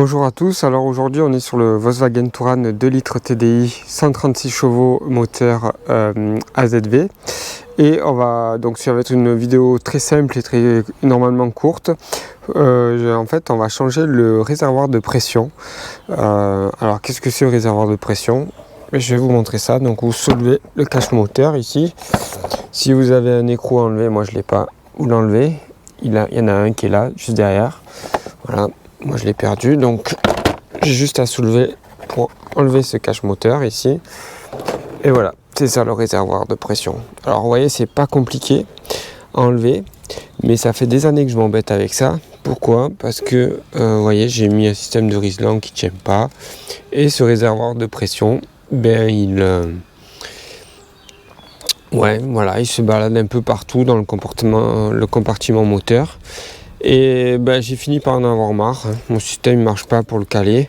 Bonjour à tous, alors aujourd'hui on est sur le Volkswagen Touran 2 litres TDI 136 chevaux moteur AZV et donc ça va être une vidéo très simple et très normalement courte. En fait on va changer le réservoir de pression. Alors qu'est-ce que c'est le réservoir de pression? Je vais vous montrer ça. Donc vous soulevez le cache moteur ici. Si vous avez un écrou à enlever, moi je ne l'ai pas, vous l'enlevez. Il y en a un qui est là, juste derrière. Voilà. Moi je l'ai perdu, donc j'ai juste à soulever pour enlever ce cache moteur ici. Et voilà, c'est ça le réservoir de pression. Alors vous voyez, c'est pas compliqué à enlever, mais ça fait des années que je m'embête avec ça. Pourquoi? Parce que vous voyez, j'ai mis un système de Rislang qui ne tient pas. Et ce réservoir de pression, ben il se balade un peu partout dans le compartiment moteur. Et j'ai fini par en avoir marre. Mon système ne marche pas pour le caler.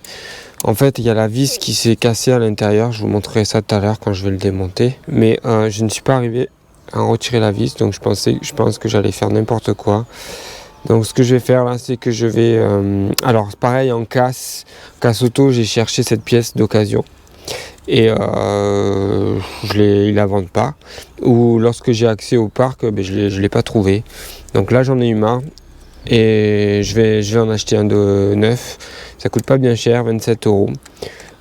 En fait, il y a la vis qui s'est cassée à l'intérieur. Je vous montrerai ça tout à l'heure quand je vais le démonter. Mais je ne suis pas arrivé à en retirer la vis. Donc je pense que j'allais faire n'importe quoi. Donc ce que je vais faire là, c'est que je vais... alors pareil, en casse auto, j'ai cherché cette pièce d'occasion. Et ils la vendent pas. Ou lorsque j'ai accès au parc, je l'ai pas trouvé. Donc là, j'en ai eu marre. Et je vais en acheter un de neuf. Ça coûte pas bien cher, 27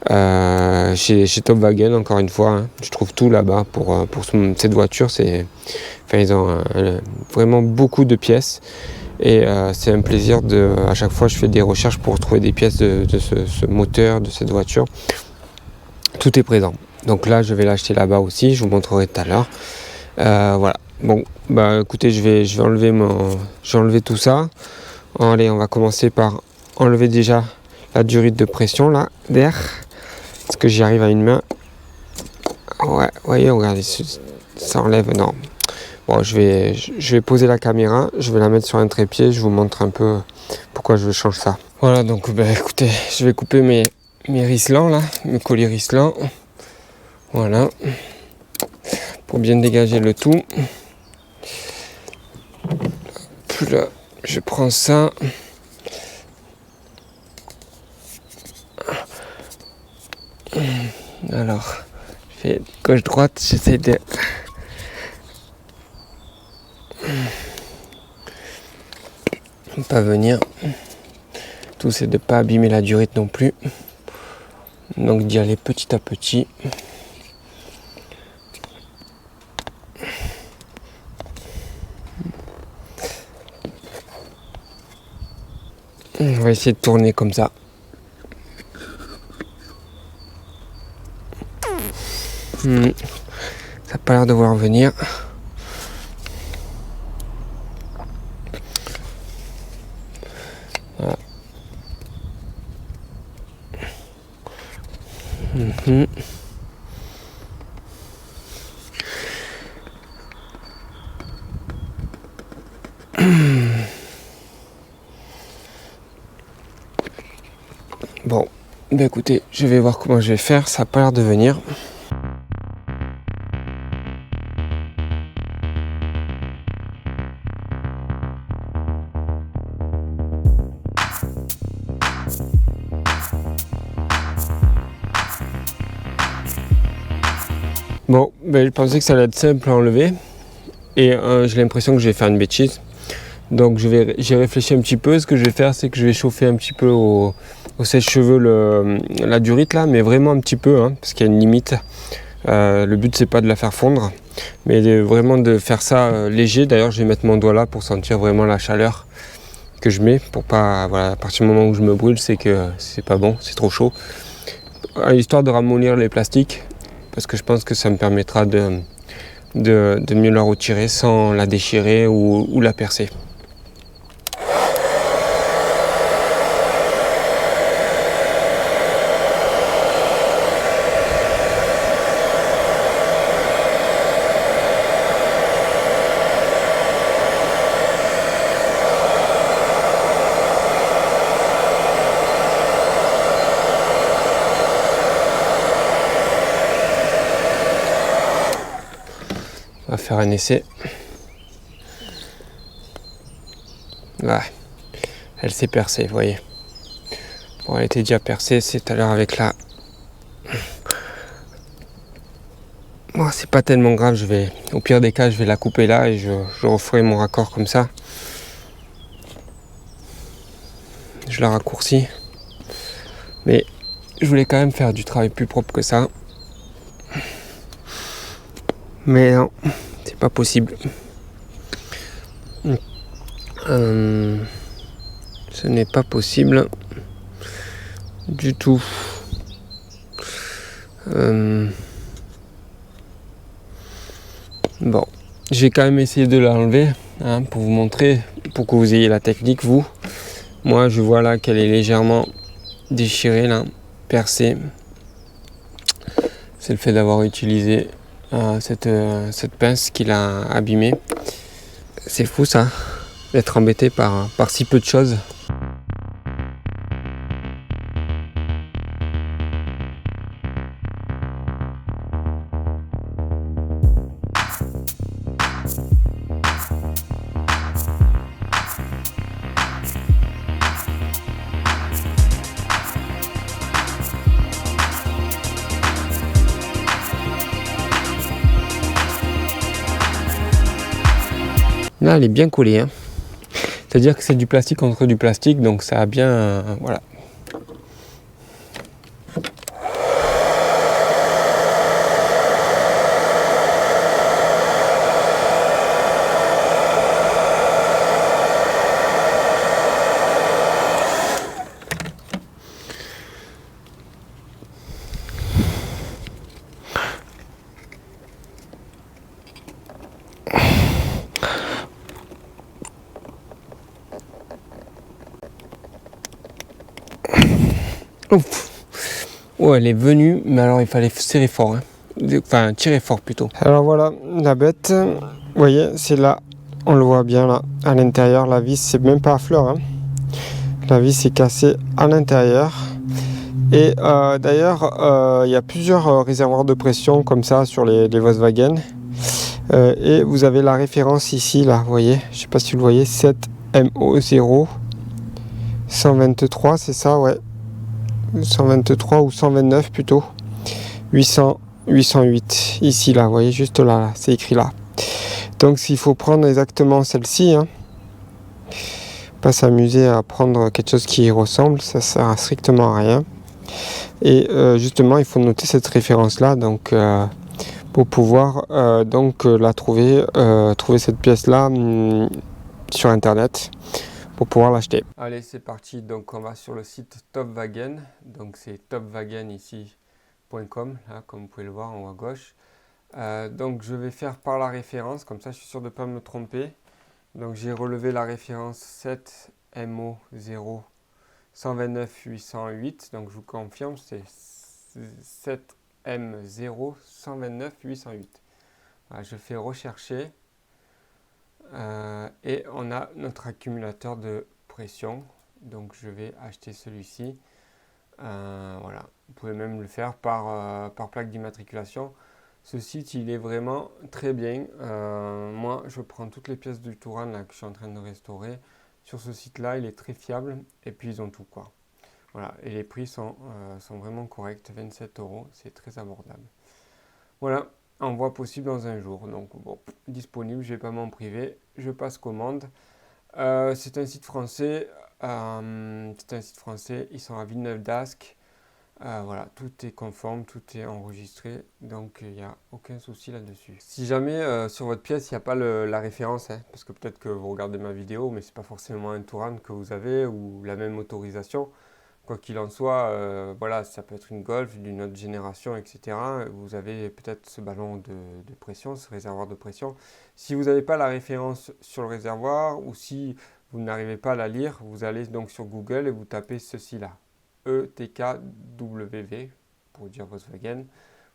€. Chez Topwagen, encore une fois, hein. Je trouve tout là-bas pour cette voiture. Ils ont vraiment beaucoup de pièces. Et c'est un plaisir à chaque fois je fais des recherches pour trouver des pièces de ce moteur, de cette voiture. Tout est présent. Donc là, je vais l'acheter là-bas aussi. Je vous montrerai tout à l'heure. Voilà. Bon, écoutez, je vais enlever tout ça. Allez, on va commencer par enlever déjà la durite de pression là, d'air. Est-ce que j'y arrive à une main? Ouais, vous voyez, regardez, ça enlève, non. Bon, je vais poser la caméra, je vais la mettre sur un trépied, je vous montre un peu pourquoi je change ça. Voilà, donc écoutez, je vais couper mes Rislang là, mes colliers Rislang. Voilà. Pour bien dégager le tout. Puis là, je prends ça. Alors, je fais gauche-droite, j'essaie de... pas venir. Tout c'est de pas abîmer la durite non plus. Donc d'y aller petit à petit. On va essayer de tourner comme ça. Ça n'a pas l'air de vouloir venir. Voilà. Bon, écoutez, je vais voir comment je vais faire, ça n'a pas l'air de venir. Bon, je pensais que ça allait être simple à enlever et j'ai l'impression que je vais faire une bêtise. Donc j'ai réfléchi un petit peu. Ce que je vais faire, c'est que je vais chauffer un petit peu au sèche-cheveux la durite là, mais vraiment un petit peu, hein, parce qu'il y a une limite. Le but c'est pas de la faire fondre, mais vraiment de faire ça léger. D'ailleurs, je vais mettre mon doigt là pour sentir vraiment la chaleur que je mets, pour pas, voilà, à partir du moment où je me brûle, c'est que c'est pas bon, c'est trop chaud. Histoire de ramollir les plastiques, parce que je pense que ça me permettra de mieux la retirer sans la déchirer ou la percer. On va faire un essai. Ouais, elle s'est percée, vous voyez. Bon, elle était déjà percée, c'est tout à l'heure avec la... Bon, c'est pas tellement grave, au pire des cas, je vais la couper là et je referai mon raccord comme ça. Je la raccourcis. Mais je voulais quand même faire du travail plus propre que ça. Mais non, c'est pas possible. Ce n'est pas possible du tout. Bon, j'ai quand même essayé de l'enlever hein, pour vous montrer, pour que vous ayez la technique, vous. Moi, je vois là qu'elle est légèrement déchirée, là, percée. C'est le fait d'avoir utilisé cette pince qui l'a abîmée. C'est fou ça, d'être embêté par si peu de choses. Là, elle est bien collée. Hein. C'est-à-dire que c'est du plastique contre du plastique, donc ça a bien... voilà. Ouf. Oh, elle est venue, mais alors il fallait serrer fort. Hein. Enfin, tirer fort plutôt. Alors voilà, la bête, vous voyez, c'est là, on le voit bien là, à l'intérieur, la vis, c'est même pas à fleur. Hein. La vis est cassée à l'intérieur. Et d'ailleurs, il y a plusieurs réservoirs de pression comme ça sur les Volkswagen. Et vous avez la référence ici, là, vous voyez, je sais pas si vous le voyez, 7MO0 123, c'est ça, ouais. 123 ou 129 plutôt. 808 ici là, vous voyez juste là, c'est écrit là. Donc il faut prendre exactement celle-ci. Hein. Pas s'amuser à prendre quelque chose qui y ressemble, ça sert à strictement à rien. Et justement, il faut noter cette référence là, donc pour pouvoir la trouver cette pièce là sur internet. Pour pouvoir l'acheter. Allez, c'est parti. Donc on va sur le site Topwagen. Donc c'est topwagen ici.com, là, comme vous pouvez le voir en haut à gauche. Donc je vais faire par la référence, comme ça je suis sûr de ne pas me tromper. Donc j'ai relevé la référence 7MO0 129 808. Donc je vous confirme, c'est 7M0 129 808. Voilà, je fais rechercher. Et on a notre accumulateur de pression, donc je vais acheter celui-ci. Voilà, vous pouvez même le faire par plaque d'immatriculation. Ce site il est vraiment très bien. Moi je prends toutes les pièces du Touran là, que je suis en train de restaurer sur ce site là, il est très fiable et puis ils ont tout quoi. Voilà, et les prix sont vraiment corrects, 27 €, c'est très abordable. Voilà, envoi possible dans un jour. Donc bon, disponible, je ne vais pas m'en priver. Je passe commande. C'est un site français. Ils sont à Villeneuve d'Ascq. Voilà, tout est conforme, tout est enregistré. Donc il n'y a aucun souci là-dessus. Si jamais sur votre pièce, il n'y a pas la référence, hein, parce que peut-être que vous regardez ma vidéo, mais c'est pas forcément un Touran que vous avez ou la même autorisation. Quoi qu'il en soit, voilà, ça peut être une Golf d'une autre génération, etc. Vous avez peut-être ce ballon de pression, ce réservoir de pression. Si vous n'avez pas la référence sur le réservoir ou si vous n'arrivez pas à la lire, vous allez donc sur Google et vous tapez ceci là, ETKWV, pour dire Volkswagen.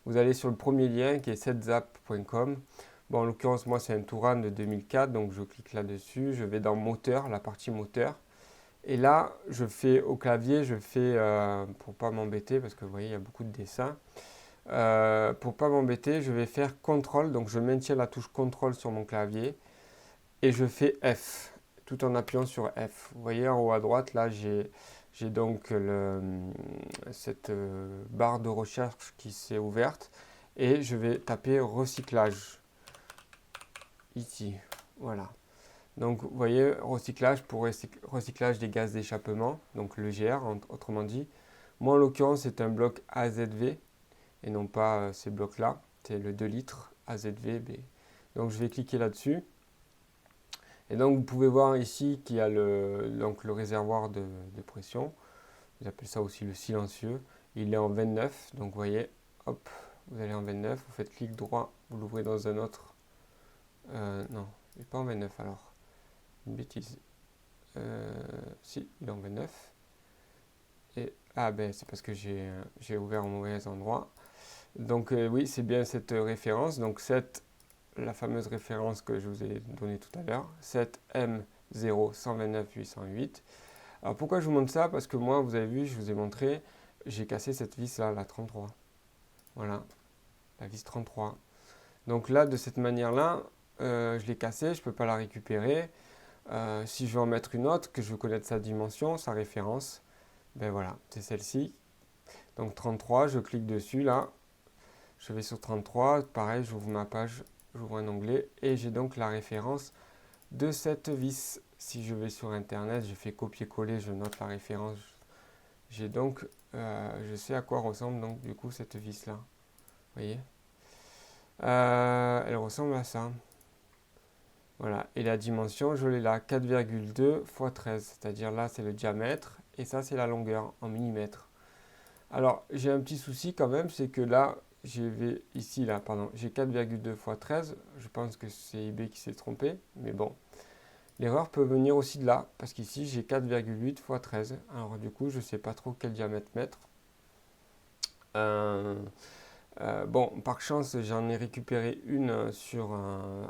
Vous allez sur le premier lien qui est setzap.com. Bon, en l'occurrence, moi, c'est un Touran de 2004, donc je clique là-dessus. Je vais dans moteur, la partie moteur. Et là, je fais au clavier, pour pas m'embêter, parce que vous voyez, il y a beaucoup de dessins. Pour pas m'embêter, je vais faire CTRL, donc je maintiens la touche CTRL sur mon clavier, et je fais F, tout en appuyant sur F. Vous voyez en haut à droite, là, j'ai j'ai donc cette barre de recherche qui s'est ouverte et je vais taper recyclage ici. Voilà. Donc vous voyez, recyclage pour recyclage des gaz d'échappement, donc le GR autrement dit. Moi en l'occurrence c'est un bloc AZV et non pas ces blocs là, c'est le 2 litres AZV. Donc je vais cliquer là-dessus. Et donc vous pouvez voir ici qu'il y a le réservoir de pression. Ils appellent ça aussi le silencieux. Il est en 29. Donc vous voyez, hop, vous allez en 29. Vous faites clic droit, vous l'ouvrez dans un autre. Non, il n'est pas en 29 alors. Une bêtise. Si, il est en 29. Et, ah ben c'est parce que j'ai ouvert au mauvais endroit. Donc oui, c'est bien cette référence. Donc la fameuse référence que je vous ai donnée tout à l'heure, 7M0129808. Alors pourquoi je vous montre ça? Parce que moi, vous avez vu, je vous ai montré, j'ai cassé cette vis là, la 33. Voilà, la vis 33. Donc là, de cette manière-là, je l'ai cassée, je ne peux pas la récupérer. Si je veux en mettre une autre, que je veux connaître sa dimension, sa référence, ben voilà, c'est celle-ci. Donc 33, je clique dessus là, je vais sur 33, pareil, j'ouvre ma page, j'ouvre un onglet et j'ai donc la référence de cette vis. Si je vais sur internet, je fais copier-coller, je note la référence. J'ai donc, je sais à quoi ressemble donc du coup cette vis là. Vous voyez, elle ressemble à ça. Voilà, et la dimension, je l'ai là, 4,2 x 13, c'est-à-dire là c'est le diamètre et ça c'est la longueur en millimètres. Alors j'ai un petit souci quand même, c'est que là, j'ai 4,2 x 13, je pense que c'est eBay qui s'est trompé, mais bon. L'erreur peut venir aussi de là, parce qu'ici j'ai 4,8 x 13, alors du coup je ne sais pas trop quel diamètre mettre. Bon, par chance j'en ai récupéré une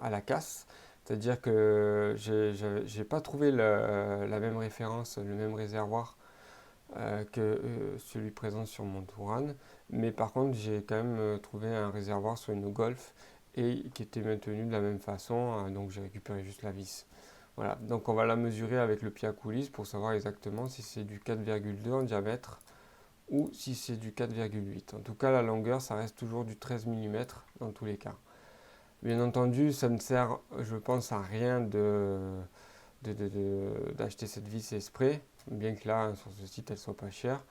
à la casse, c'est-à-dire que j'ai pas trouvé la même référence, le même réservoir que celui présent sur mon Touran, mais par contre j'ai quand même trouvé un réservoir sur une Golf et qui était maintenu de la même façon, donc j'ai récupéré juste la vis. Voilà, donc on va la mesurer avec le pied à coulisse pour savoir exactement si c'est du 4,2 en diamètre ou si c'est du 4,8. En tout cas, la longueur, ça reste toujours du 13 mm dans tous les cas. Bien entendu, ça ne sert, je pense, à rien d'acheter cette vis exprès, bien que là, sur ce site, elle ne soit pas chère.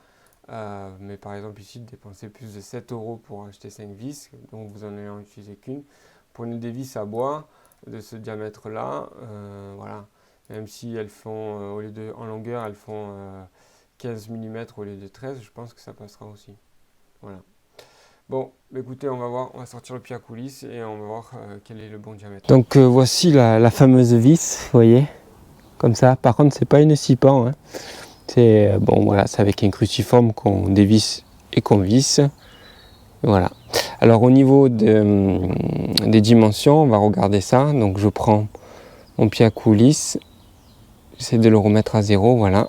Mais par exemple, ici, de dépenser plus de 7 € pour acheter 5 vis, donc vous en ayant utilisé qu'une. Prenez des vis à bois de ce diamètre-là, voilà. Même si elles font, en longueur, elles font 15 mm au lieu de 13, je pense que ça passera aussi. Voilà. Bon, écoutez, on va voir, on va sortir le pied à coulisse et on va voir quel est le bon diamètre. Donc voici la fameuse vis, vous voyez, comme ça. Par contre, c'est pas une scie pan, hein. C'est bon, voilà, c'est avec un cruciforme qu'on dévisse et qu'on visse. Voilà. Alors au niveau des dimensions, on va regarder ça. Donc je prends mon pied à coulisse, j'essaie de le remettre à 0, voilà.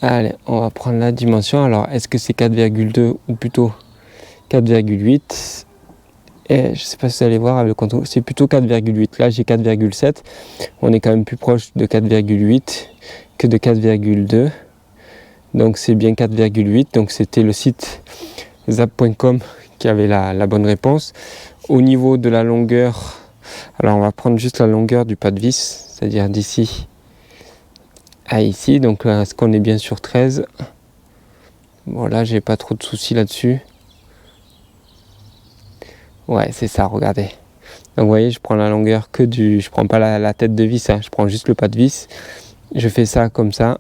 Allez, on va prendre la dimension. Alors, est-ce que c'est 4,2 ou plutôt 4,8? Et je ne sais pas si vous allez voir avec le contour, c'est plutôt 4,8. Là, j'ai 4,7. On est quand même plus proche de 4,8 que de 4,2. Donc, c'est bien 4,8. Donc, c'était le site zap.com qui avait la bonne réponse. Au niveau de la longueur, alors on va prendre juste la longueur du pas de vis, c'est-à-dire d'ici à ici, donc est-ce qu'on est bien sur 13? Bon, là j'ai pas trop de soucis là-dessus. Ouais, c'est ça, regardez. Donc vous voyez, je prends la longueur que je prends pas la tête de vis, hein, je prends juste le pas de vis. Je fais ça comme ça.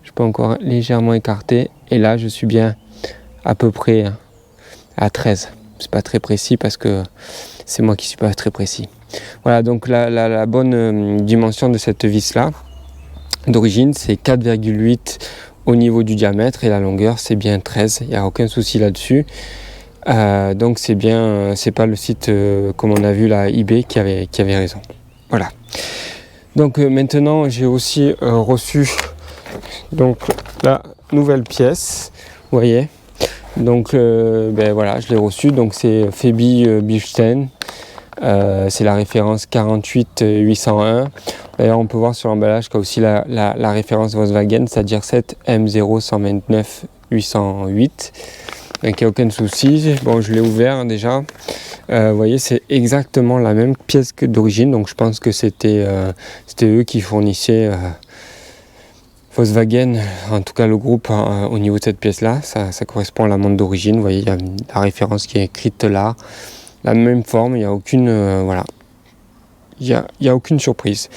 Je peux encore légèrement écarter et là je suis bien à peu près à 13. C'est pas très précis parce que c'est moi qui suis pas très précis. Voilà, donc la bonne dimension de cette vis là d'origine, c'est 4,8 au niveau du diamètre et la longueur c'est bien 13, il n'y a aucun souci là-dessus. Donc c'est bien, c'est pas le site comme on a vu là, eBay qui avait raison. Voilà. Donc maintenant j'ai aussi reçu donc la nouvelle pièce, vous voyez. Donc ben voilà, je l'ai reçu, donc c'est Febi Bilstein. C'est la référence 48801. D'ailleurs, on peut voir sur l'emballage qu'il y a aussi la référence Volkswagen, c'est-à-dire 7M0129-808. Donc il n'y a aucun souci. Bon, je l'ai ouvert déjà. Vous voyez, c'est exactement la même pièce que d'origine. Donc je pense que c'était eux qui fournissaient Volkswagen, en tout cas le groupe au niveau de cette pièce-là. Ça correspond à la montre d'origine. Vous voyez, il y a la référence qui est écrite là. La même forme, il n'y a aucune... voilà. Il y a aucune surprise.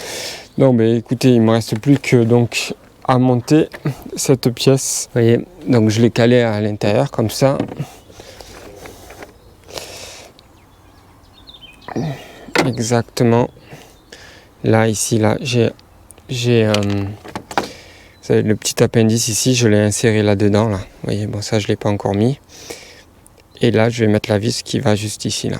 Donc écoutez, il ne me reste plus que donc à monter cette pièce. Vous voyez, donc je l'ai calé à l'intérieur comme ça. Exactement. Là, ici, là, j'ai le petit appendice ici, je l'ai inséré là-dedans. Là. Vous voyez, bon ça je ne l'ai pas encore mis. Et là, je vais mettre la vis qui va juste ici, là.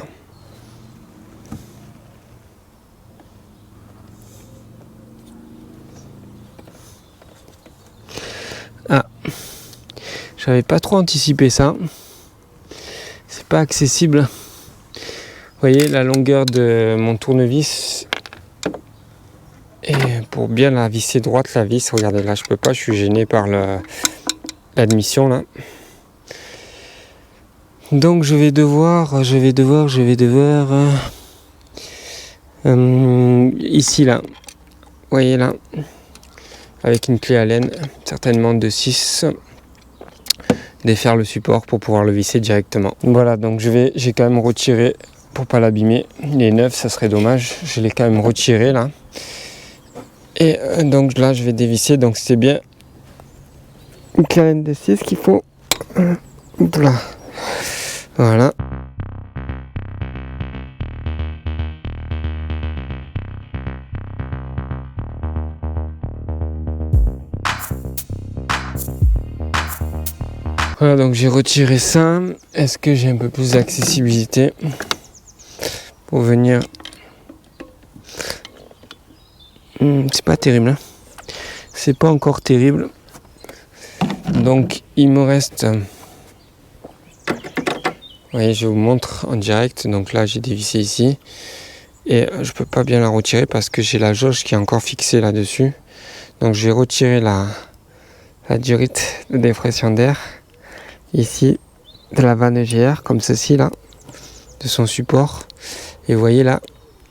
Ah, j'avais pas trop anticipé ça. C'est pas accessible. Vous voyez la longueur de mon tournevis. Et pour bien la visser droite, la vis, regardez là, je peux pas, je suis gêné par l'admission là. Donc je vais devoir ici là, vous voyez là, avec une clé Allen, certainement de 6, défaire le support pour pouvoir le visser directement. Voilà, donc j'ai quand même retiré pour pas l'abîmer. Il est neuf, ça serait dommage. Je l'ai quand même retiré là. Et donc là, je vais dévisser. Donc c'est bien une clé Allen de 6 qu'il faut. Là. Voilà. Voilà, donc j'ai retiré ça. Est-ce que j'ai un peu plus d'accessibilité pour venir? C'est pas terrible. Hein, c'est pas encore terrible. Donc il me reste... Vous voyez, je vous montre en direct. Donc là, j'ai dévissé ici. Et je peux pas bien la retirer parce que j'ai la jauge qui est encore fixée là-dessus. Donc je vais retirer la durite de dépression d'air. Ici, de la vanne EGR, comme ceci là, de son support. Et vous voyez là,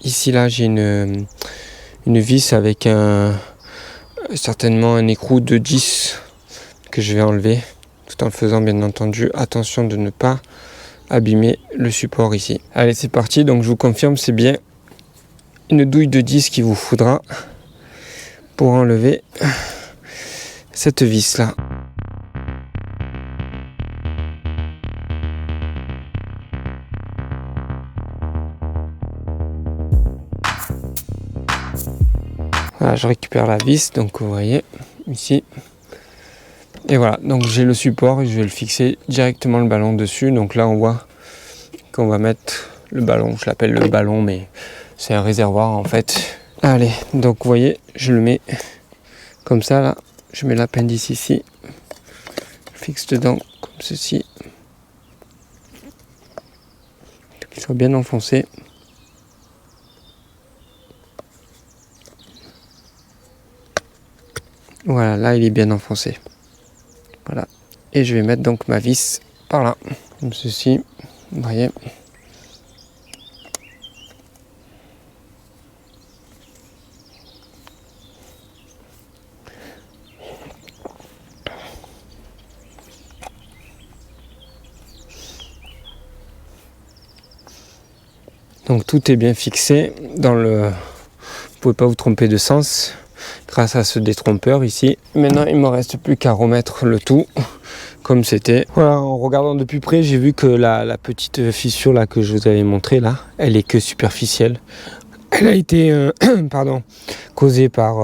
ici là, j'ai une vis avec certainement un écrou de 10 que je vais enlever, tout en le faisant bien entendu attention de ne pas abîmer le support ici. Allez, c'est parti, donc je vous confirme, c'est bien une douille de 10 qu'il vous faudra pour enlever cette vis là. Voilà, je récupère la vis, donc vous voyez ici. Et voilà, donc j'ai le support et je vais le fixer directement le ballon dessus. Donc là, on voit qu'on va mettre le ballon. Je l'appelle le ballon, mais c'est un réservoir en fait. Allez, donc vous voyez, je le mets comme ça là. Je mets l'appendice ici. Je fixe dedans comme ceci. Qu'il soit bien enfoncé. Voilà, là il est bien enfoncé. Voilà. Et je vais mettre donc ma vis par là. Comme ceci. Vous voyez. Donc tout est bien fixé dans le... Vous pouvez pas vous tromper de sens grâce à ce détrompeur ici. Maintenant il me reste plus qu'à remettre le tout comme c'était. Voilà, en regardant de plus près, j'ai vu que la petite fissure là que je vous avais montré là, elle est que superficielle. Elle a été causée par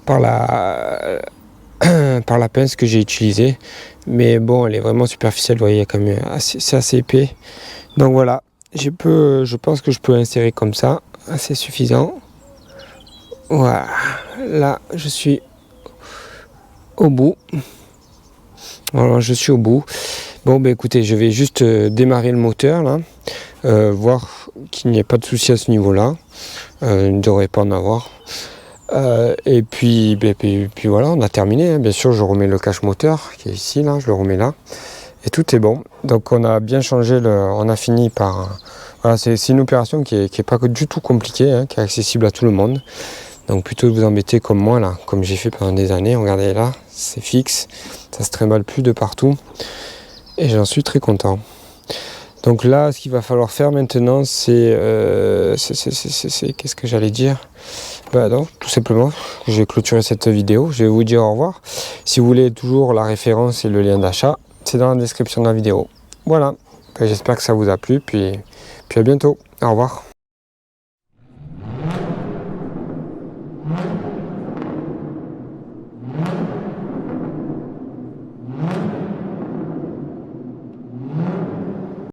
la pince que j'ai utilisée. Mais bon, elle est vraiment superficielle, vous voyez, comme c'est assez épais. Donc voilà, je pense que je peux insérer comme ça, assez suffisant. Voilà, là je suis au bout. Voilà, je suis au bout. Bon, ben écoutez, je vais juste démarrer le moteur là, voir qu'il n'y ait pas de souci à ce niveau-là. Il ne devrait pas en avoir. Et puis voilà, on a terminé, hein. Bien sûr, je remets le cache moteur qui est ici, là, je le remets là. Et tout est bon. Donc on a bien changé, on a fini par... Voilà, c'est une opération qui est pas du tout compliquée, hein, qui est accessible à tout le monde. Donc plutôt que de vous embêter comme moi, là, comme j'ai fait pendant des années, regardez là, c'est fixe, ça se trimballe plus de partout. Et j'en suis très content. Donc là, ce qu'il va falloir faire maintenant, c'est qu'est-ce que j'allais dire? Bah non, tout simplement, je vais clôturer cette vidéo, je vais vous dire au revoir. Si vous voulez toujours la référence et le lien d'achat, c'est dans la description de la vidéo. Voilà, j'espère que ça vous a plu, puis à bientôt. Au revoir.